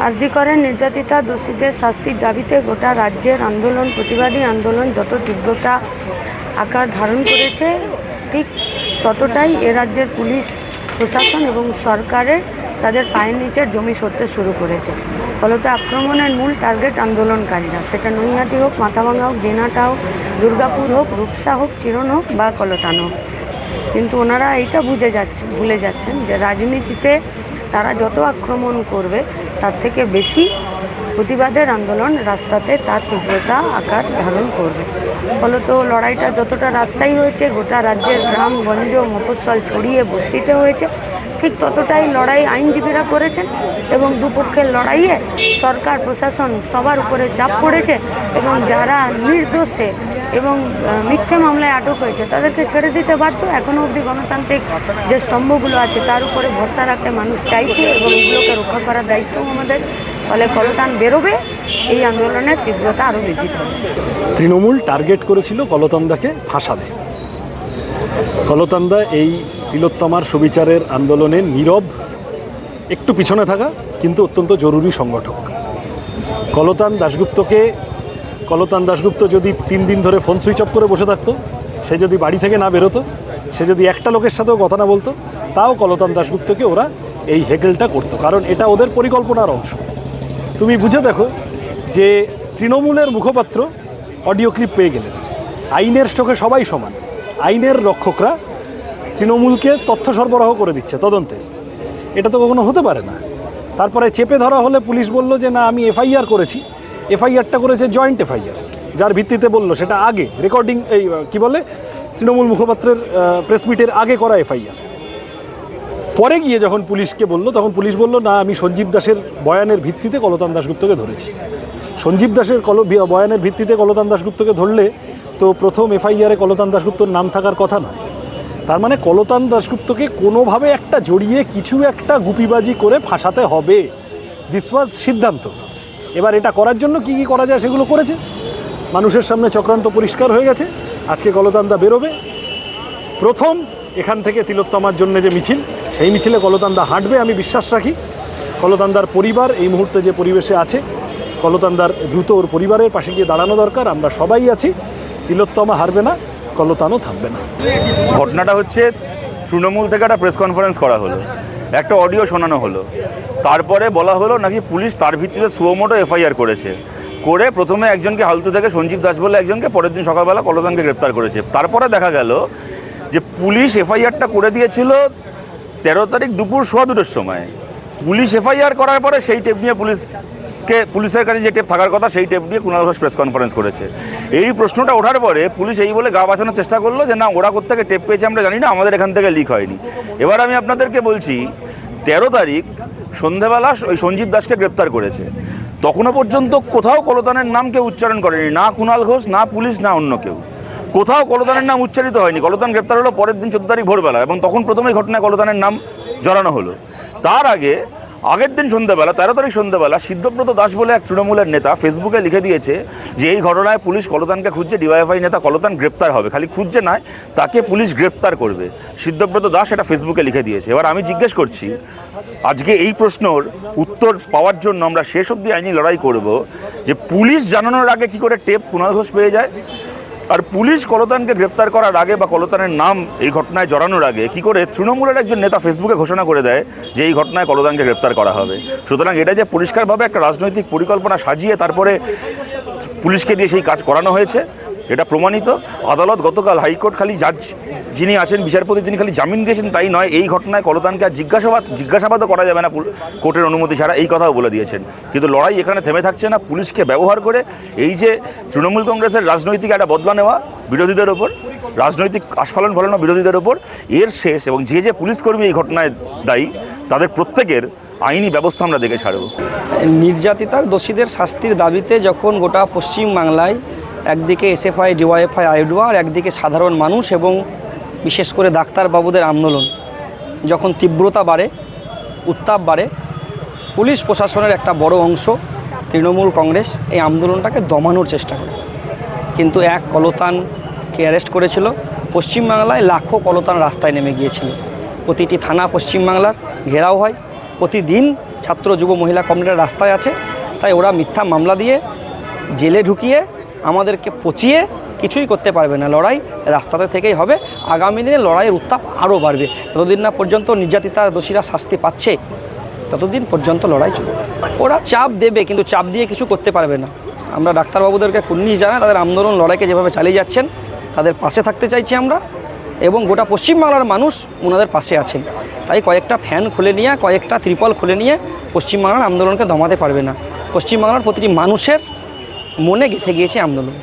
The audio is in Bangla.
আরজি করেন নির্যাতিতা দোষীদের শাস্তির দাবিতে গোটা রাজ্যের আন্দোলন, প্রতিবাদী আন্দোলন যত তীব্রতা আকার ধারণ করেছে, ঠিক ততটাই এ রাজ্যের পুলিশ প্রশাসন এবং সরকারের তাদের পায়ের নিচের জমি সরতে শুরু করেছে। ফলত আক্রমণের মূল টার্গেট আন্দোলনকারীরা, সেটা নৈহাটি হোক, মাথাভাঙা হোক, দিনহাটা হোক, দুর্গাপুর হোক, রূপসা হোক, চিরন হোক বা কলতান হোক। কিন্তু ওনারা এইটা ভুলে যাচ্ছেন যে রাজনীতিতে তারা যত আক্রমণ করবে তার থেকে বেশি প্রতিবাদের আন্দোলন রাস্তাতে তার তীব্রতা আকার ধারণ করবে। ফলত লড়াইটা যতটা রাস্তায় হয়েছে, গোটা রাজ্যের গ্রামগঞ্জ মফস্বল ছড়িয়ে বস্তিতে হয়েছে, ঠিক ততটাই লড়াই আইনজীবীরা করেছেন এবং দুপক্ষের লড়াইয়ে সরকার প্রশাসন সবার উপরে চাপ পড়েছে এবং যারা নির্দোষে এবং মিথ্যে মামলায় আটক হয়েছে তাদেরকে ছেড়ে দিতে বাধ্য। এখনও অবধি গণতান্ত্রিক যে স্তম্ভগুলো আছে তার উপরে ভরসা রাখতে মানুষ চাইছে এবং এগুলোকে রক্ষা করার দায়িত্বও আমাদের। ফলে কলতান বেরোবে, এই আন্দোলনের তীব্রতা আরও বৃদ্ধি পাবে। তৃণমূল টার্গেট করেছিল কলতান্দাকে ফাঁসাবে। কলতান্দা এই তিলোত্তমার সুবিচারের আন্দোলনে নীরব, একটু পিছনে থাকা কিন্তু অত্যন্ত জরুরি সংগঠক। কলতান দাশগুপ্ত যদি 3 দিন ধরে ফোন সুইচ অফ করে বসে থাকতো, সে যদি বাড়ি থেকে না বেরোতো, সে যদি একটা লোকের সাথেও কথা না বলতো, তাও কলতান দাশগুপ্তকে ওরা এই হেকেলটা করতো, কারণ এটা ওদের পরিকল্পনার অংশ। তুমি বুঝে দেখো যে তৃণমূলের মুখপাত্র অডিও ক্লিপ পেয়ে গেলেন। আইনের চোখে সবাই সমান, আইনের রক্ষকরা তৃণমূলকে তথ্য সরবরাহ করে দিচ্ছে তদন্তে। এটা তো কখনো হতে পারে না। তারপরে চেপে ধরা হলে পুলিশ বলল যে না, আমি এফআইআর করেছি। এফআইআরটা করেছে জয়েন্ট এফআইআর, যার ভিত্তিতে বললো সেটা আগে রেকর্ডিং, এই কি বলে, তৃণমূল মুখপাত্রের প্রেস মিটের আগে করা এফআইআর। পরে গিয়ে যখন পুলিশকে বললো, তখন পুলিশ বলল না, আমি সঞ্জীব দাসের বয়ানের ভিত্তিতে কলতান দাশগুপ্তকে ধরেছি। সঞ্জীব দাসের বয়ানের ভিত্তিতে কলতান দাশগুপ্তকে ধরলে তো প্রথম এফআইআরে কলতান দাশগুপ্তর নাম থাকার কথা নয়। তার মানে কলতান দাশগুপ্তকে কোনোভাবে একটা জড়িয়ে কিছু একটা গুপিবাজি করে ফাঁসাতে হবে, দিস ওয়াজ সিদ্ধান্ত। এবার এটা করার জন্য কি কি করা যায় সেগুলো করেছে। মানুষের সামনে চক্রান্ত পরিষ্কার হয়ে গেছে। আজকে কলতান্দা বেরোবে। প্রথম এখান থেকে তিলোত্তমার জন্য যে মিছিল, সেই মিছিলে কলতান্দা হাঁটবে আমি বিশ্বাস রাখি। কলতান্দার পরিবার এই মুহূর্তে যে পরিবেশে আছে, কলতান্দার দ্রুত ওর পরিবারের পাশে গিয়ে দাঁড়ানো দরকার। আমরা সবাই আছি। তিলোত্তমা হারবে না, কলতানও থামবে না। ঘটনাটা হচ্ছে, তৃণমূল থেকে একটা প্রেস কনফারেন্স করা হলো, একটা অডিও শোনানো হলো, তারপরে বলা হলো নাকি পুলিশ তার ভিত্তিতে সুমোটো এফআইআর করেছে, করে প্রথমে একজনকে হালতু থেকে সঞ্জীব দাস বলে একজনকে, পরের দিন সকালবেলা কলতানকে গ্রেপ্তার করেছে। তারপরে দেখা গেল যে পুলিশ এফআইআরটা করে দিয়েছিল 13 তারিখ দুপুর 2:15 সময়। পুলিশ এফআইআর করার পরে সেই টেপ নিয়ে পুলিশের কাছে যে টেপ থাকার কথা সেই টেপ নিয়ে কুণাল ঘোষ প্রেস কনফারেন্স করেছে। এই প্রশ্নটা ওঠার পরে পুলিশ এই বলে গা বাঁচানোর চেষ্টা করলো যে না, ওরা কোত্থেকে টেপ পেয়েছে আমরা জানি না, আমাদের এখান থেকে লিক হয়নি। এবার আমি আপনাদেরকে বলছি, 13 তারিখ সন্ধ্যাবেলা ওই সঞ্জীব দাসকে গ্রেপ্তার করেছে। তখনও পর্যন্ত কোথাও কলতানের নাম কেউ উচ্চারণ করেনি, না কুণাল ঘোষ, না পুলিশ, না অন্য কেউ। কোথাও কলতানের নাম উচ্চারিত হয়নি। কলতান গ্রেপ্তার হলো পরের দিন 14 তারিখ ভোরবেলা, এবং তখন প্রথমেই ঘটনায় কলতানের নাম জড়ানো হলো। তার আগের দিন সন্ধ্যাবেলা, 13 তারিখ সন্ধ্যাবেলা, সিদ্ধব্রত দাস বলে এক তৃণমূলের নেতা ফেসবুকে লিখে দিয়েছে যে এই ঘটনায় পুলিশ কলতানকে খুঁজছে, ডিওয়াইএফআই নেতা কলতান গ্রেপ্তার হবে, খালি খুঁজছে নয়, তাকে পুলিশ গ্রেপ্তার করবে। সিদ্ধব্রত দাস এটা ফেসবুকে লিখে দিয়েছে। এবার আমি জিজ্ঞেস করছি, আজকে এই প্রশ্নর উত্তর পাওয়ার জন্য আমরা শেষ অবধি আইনি লড়াই করব যে পুলিশ জানানোর আগে কি করে টেপ কুণাল ঘোষ পেয়ে যায়, আর পুলিশ কলতানকে গ্রেপ্তার করার আগে বা কলতানের নাম এই ঘটনায় জড়ানোর আগে কি করে তৃণমূলের একজন নেতা ফেসবুকে ঘোষণা করে দেয় যে এই ঘটনায় কলতানকে গ্রেপ্তার করা হবে। সুতরাং এটা যে পরিষ্কারভাবে একটা রাজনৈতিক পরিকল্পনা সাজিয়ে তারপরে পুলিশকে দিয়ে সেই কাজ করানো হয়েছে, এটা প্রমাণিত। আদালত গতকাল হাইকোর্ট খালি জাজ যিনি আছেন, বিচারপতি, তিনি খালি জামিন দিয়েছেন তাই নয়, এই ঘটনায় কলতানকে আর জিজ্ঞাসাবাদও করা যাবে না কোর্টের অনুমতি ছাড়া, এই কথাও বলে দিয়েছেন। কিন্তু লড়াই এখানে থেমে থাকছে না। পুলিশকে ব্যবহার করে এই যে তৃণমূল কংগ্রেসের রাজনৈতিক একটা বদলা নেওয়া বিরোধীদের ওপর, রাজনৈতিক আস্ফালন ফলানো বিরোধীদের ওপর, এর শেষ এবং যে পুলিশকর্মী এই ঘটনায় দায়ী তাদের প্রত্যেকের আইনি ব্যবস্থা আমরা দেখে ছাড়ব। নির্যাতিতার দোষীদের শাস্তির দাবিতে যখন গোটা পশ্চিমবাংলায় একদিকে এসএফআই, ডিওয়াইএফআই, আইডুয়া, আর একদিকে সাধারণ মানুষ এবং বিশেষ করে ডাক্তারবাবুদের আন্দোলন যখন তীব্রতা বাড়ে, উত্তাপ বাড়ে, পুলিশ প্রশাসনের একটা বড় অংশ তৃণমূল কংগ্রেস এই আন্দোলনটাকে দমানোর চেষ্টা করে। কিন্তু এক কলতানকে অ্যারেস্ট করেছিল। পশ্চিমবাংলায় লাখো কলতান রাস্তায় নেমে গিয়েছিল। প্রতিটি থানা পশ্চিমবাংলার ঘেরাও হয়। প্রতিদিন ছাত্র যুব মহিলা কমিটির রাস্তায় আছে, তাই ওরা মিথ্যা মামলা দিয়ে জেলে ঢুকিয়ে আমাদেরকে পচিয়ে কিছুই করতে পারবে না। লড়াই রাস্তাতে থেকেই হবে। আগামী দিনে লড়াইয়ের উত্তাপ আরও বাড়বে। যতদিন না পর্যন্ত নির্যাতিতা দোষীরা শাস্তি পাচ্ছে ততদিন পর্যন্ত লড়াই চলবে। ওরা চাপ দেবে, কিন্তু চাপ দিয়ে কিছু করতে পারবে না। আমরা ডাক্তারবাবুদেরকে কুর্নিশ জানাই, তাদের আন্দোলন লড়াইকে যেভাবে চালিয়ে যাচ্ছেন তাদের পাশে থাকতে চাইছি আমরা, এবং গোটা পশ্চিমবাংলার মানুষ ওনাদের পাশে আছেন। তাই কয়েকটা ফ্যান খুলে নিয়ে, কয়েকটা ত্রিপল খুলে নিয়ে পশ্চিমবাংলার আন্দোলনকে দমাতে পারবে না। পশ্চিমবাংলার প্রতিটি মানুষের মনে গেঁথে গিয়েছে আন্দোলন।